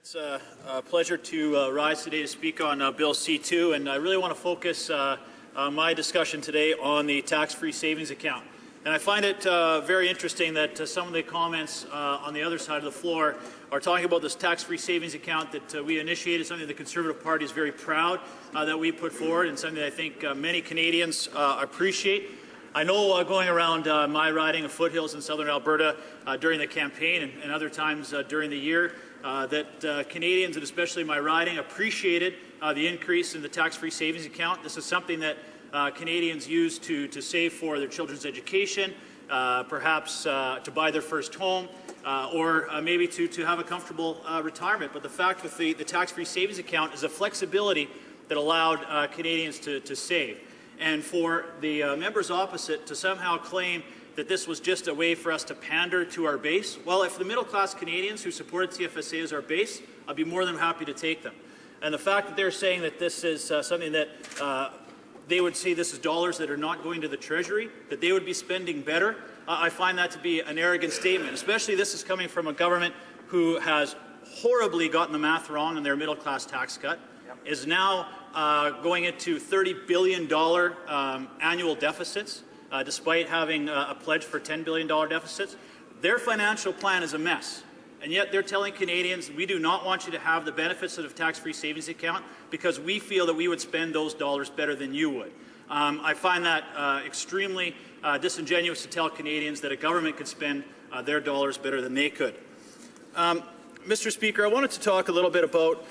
It's a pleasure to rise today to speak on Bill C-2, and I really want to focus my discussion today on the tax-free savings account. And I find it very interesting that some of the comments on the other side of the floor are talking about this tax-free savings account that we initiated, something the Conservative Party is very proud that we put forward, and something that I think many Canadians appreciate. I know going around my riding of foothills in southern Alberta during the campaign and other times during the year that Canadians, and especially my riding, appreciated the increase in the tax-free savings account. This is something that Canadians use to save for their children's education, perhaps to buy their first home, or maybe to have a comfortable retirement. But the fact with the tax-free savings account is a flexibility that allowed Canadians to save. And for the members opposite to somehow claim that this was just a way for us to pander to our base, well, if the middle-class Canadians who supported TFSA as our base, I'd be more than happy to take them. And the fact that they're saying that this is something that they would say this is dollars that are not going to the Treasury, that they would be spending better, I find that to be an arrogant statement, especially this is coming from a government who has horribly gotten the math wrong in their middle-class tax cut, is now going into $30 billion annual deficits, despite having a pledge for $10 billion deficits. Their financial plan is a mess, and yet they're telling Canadians, we do not want you to have the benefits of a tax-free savings account because we feel that we would spend those dollars better than you would. I find that extremely disingenuous to tell Canadians that a government could spend their dollars better than they could. Mr. Speaker, I wanted to talk a little bit about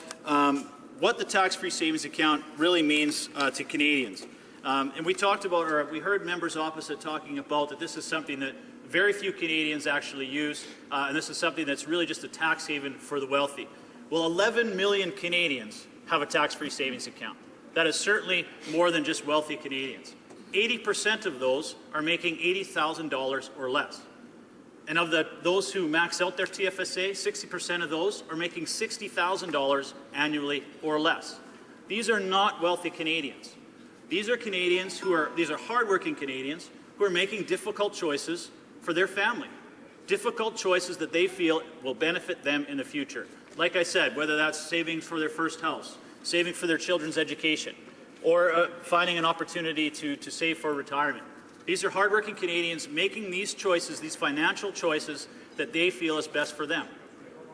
what the tax-free savings account really means to Canadians. And we talked about, or we heard members opposite talking about that this is something that very few Canadians actually use, and this is something that's really just a tax haven for the wealthy. Well, 11 million Canadians have a tax-free savings account. That is certainly more than just wealthy Canadians. 80% of those are making $80,000 or less. And of those who max out their TFSA, 60% of those are making $60,000 annually or less. These are not wealthy Canadians. These are Canadians these are hardworking Canadians who are making difficult choices for their family. Difficult choices that they feel will benefit them in the future. Like I said, whether that's saving for their first house, saving for their children's education, or finding an opportunity to save for retirement. These are hardworking Canadians making these choices, these financial choices that they feel is best for them.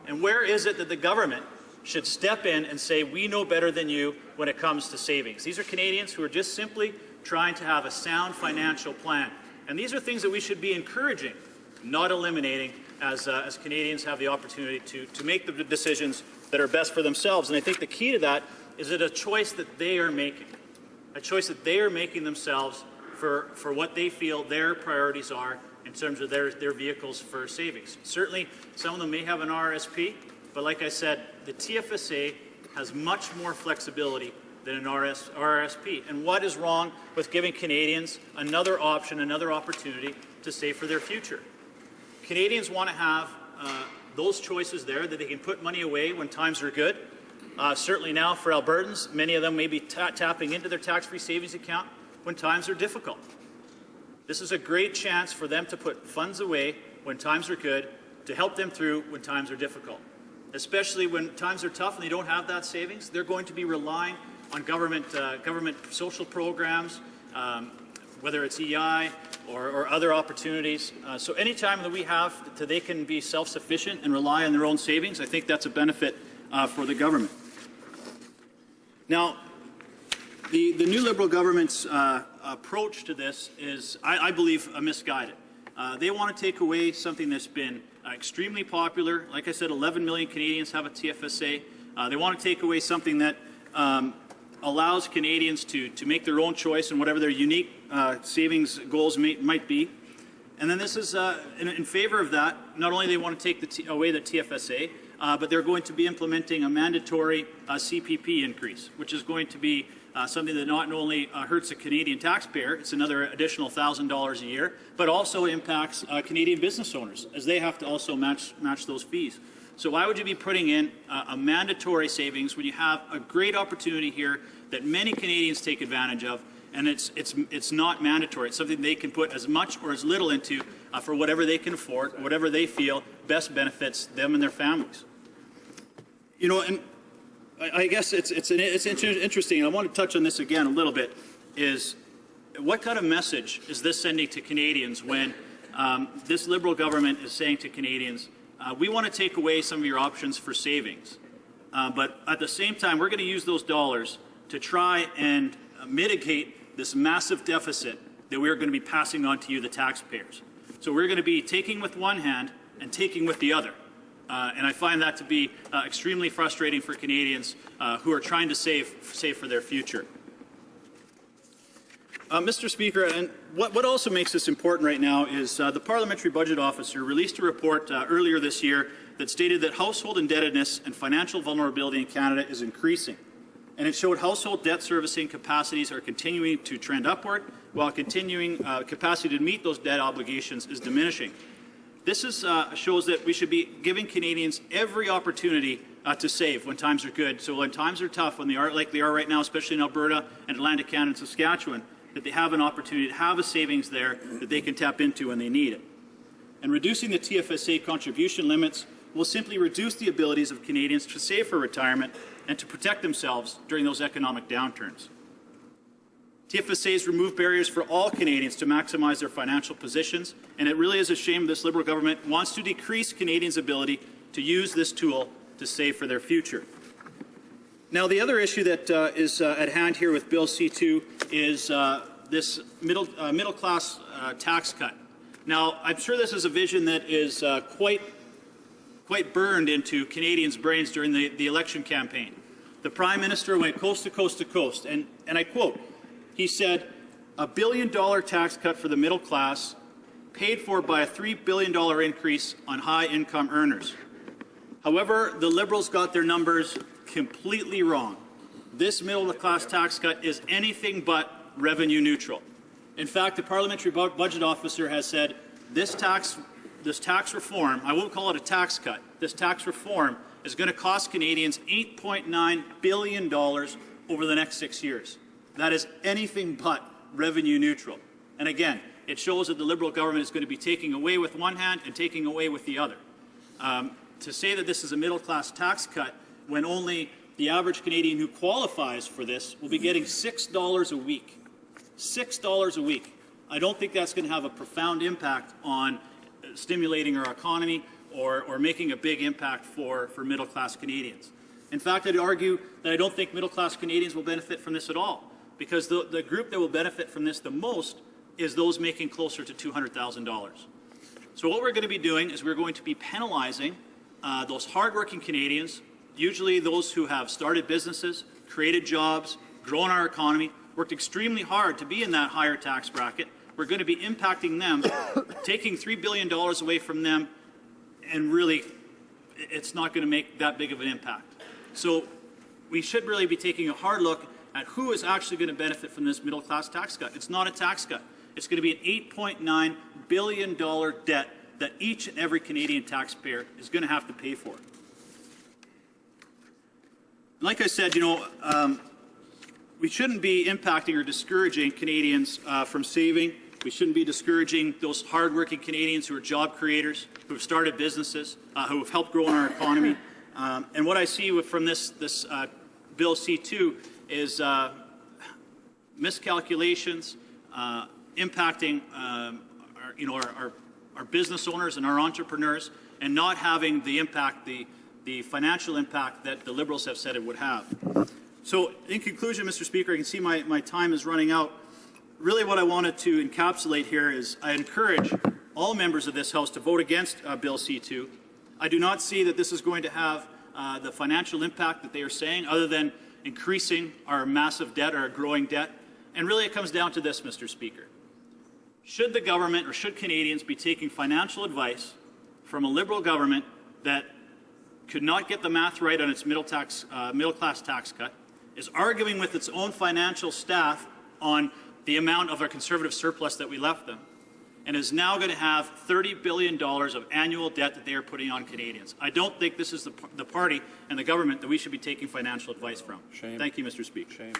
And where is it that the government should step in and say, we know better than you when it comes to savings? These are Canadians who are just simply trying to have a sound financial plan. And these are things that we should be encouraging, not eliminating, as Canadians have the opportunity to make the decisions that are best for themselves. And I think the key to that is that a choice that they are making, a choice that they are making themselves for what they feel their priorities are in terms of their vehicles for savings. Certainly, some of them may have an RRSP, but like I said, the TFSA has much more flexibility than an RRSP. And what is wrong with giving Canadians another option, another opportunity to save for their future? Canadians want to have those choices there, that they can put money away when times are good. Certainly now for Albertans, many of them may be tapping into their tax-free savings account when times are difficult. This is a great chance for them to put funds away when times are good, to help them through when times are difficult. Especially when times are tough and they don't have that savings, they're going to be relying on government social programs, whether it's EI or other opportunities. So any time that we have that they can be self-sufficient and rely on their own savings, I think that's a benefit for the government. Now, the new Liberal government's approach to this is, I believe, misguided. They want to take away something that's been extremely popular. Like I said, 11 million Canadians have a TFSA. They want to take away something that allows Canadians to make their own choice and whatever their unique savings goals might be. And then this is in favor of that. Not only do they want to take away the TFSA, but they're going to be implementing a mandatory CPP increase, which is going to be something that not only hurts a Canadian taxpayer, it's another additional $1,000 a year, but also impacts Canadian business owners, as they have to also match those fees. So why would you be putting in a mandatory savings when you have a great opportunity here that many Canadians take advantage of, and it's not mandatory. It's something they can put as much or as little into for whatever they can afford, whatever they feel best benefits them and their families. You know, and I guess it's interesting, and I want to touch on this again a little bit, is what kind of message is this sending to Canadians when this Liberal government is saying to Canadians, we want to take away some of your options for savings, but at the same time, we're going to use those dollars to try and mitigate this massive deficit that we're going to be passing on to you, the taxpayers. So we're going to be taking with one hand and taking with the other. And I find that to be extremely frustrating for Canadians who are trying to save for their future. Mr. Speaker, and what also makes this important right now is the Parliamentary Budget Officer released a report earlier this year that stated that household indebtedness and financial vulnerability in Canada is increasing. And it showed household debt servicing capacities are continuing to trend upward, while continuing capacity to meet those debt obligations is diminishing. This shows that we should be giving Canadians every opportunity to save when times are good. So when times are tough, when they are like they are right now, especially in Alberta and Atlantic Canada and Saskatchewan, that they have an opportunity to have a savings there that they can tap into when they need it. And reducing the TFSA contribution limits will simply reduce the abilities of Canadians to save for retirement and to protect themselves during those economic downturns. TFSAs remove barriers for all Canadians to maximize their financial positions, and it really is a shame this Liberal government wants to decrease Canadians' ability to use this tool to save for their future. Now, the other issue that is at hand here with Bill C-2 is this middle-class tax cut. Now, I'm sure this is a vision that is quite burned into Canadians' brains during the election campaign. The Prime Minister went coast to coast to coast, and I quote, he said, $1 billion tax cut for the middle class, paid for by a $3 billion increase on high-income earners. However, the Liberals got their numbers completely wrong. This middle-class tax cut is anything but revenue neutral. In fact, the Parliamentary Budget Officer has said this tax reform, I won't call it a tax cut, this tax reform is going to cost Canadians $8.9 billion over the next 6 years. That is anything but revenue neutral. And again, it shows that the Liberal government is going to be taking away with one hand and taking away with the other. To say that this is a middle-class tax cut when only the average Canadian who qualifies for this will be getting $6 a week. $6 a week. I don't think that's going to have a profound impact on stimulating our economy or making a big impact for middle-class Canadians. In fact, I'd argue that I don't think middle-class Canadians will benefit from this at all, because the group that will benefit from this the most is those making closer to $200,000. So what we're going to be doing is we're going to be penalizing those hardworking Canadians, usually those who have started businesses, created jobs, grown our economy, worked extremely hard to be in that higher tax bracket. We're going to be impacting them, taking $3 billion away from them, and really, it's not going to make that big of an impact. So we should really be taking a hard look at who is actually going to benefit from this middle-class tax cut. It's not a tax cut. It's going to be an $8.9 billion debt that each and every Canadian taxpayer is going to have to pay for. Like I said, we shouldn't be impacting or discouraging Canadians from saving. We shouldn't be discouraging those hardworking Canadians who are job creators, who have started businesses, who have helped grow in our economy. And what I see from this Bill C-2 is miscalculations, impacting our business owners and our entrepreneurs, and not having the impact, the financial impact that the Liberals have said it would have. So in conclusion, Mr. Speaker, I can see my time is running out. Really what I wanted to encapsulate here is I encourage all members of this House to vote against Bill C-2. I do not see that this is going to have the financial impact that they are saying, other than increasing our massive debt, our growing debt. And really it comes down to this, Mr. Speaker. Should the government, or should Canadians, be taking financial advice from a Liberal government that could not get the math right on its middle-class tax cut, is arguing with its own financial staff on the amount of our Conservative surplus that we left them, and is now going to have $30 billion of annual debt that they are putting on Canadians? I don't think this is the party and the government that we should be taking financial advice from. Shame. Thank you, Mr. Speaker. Shame.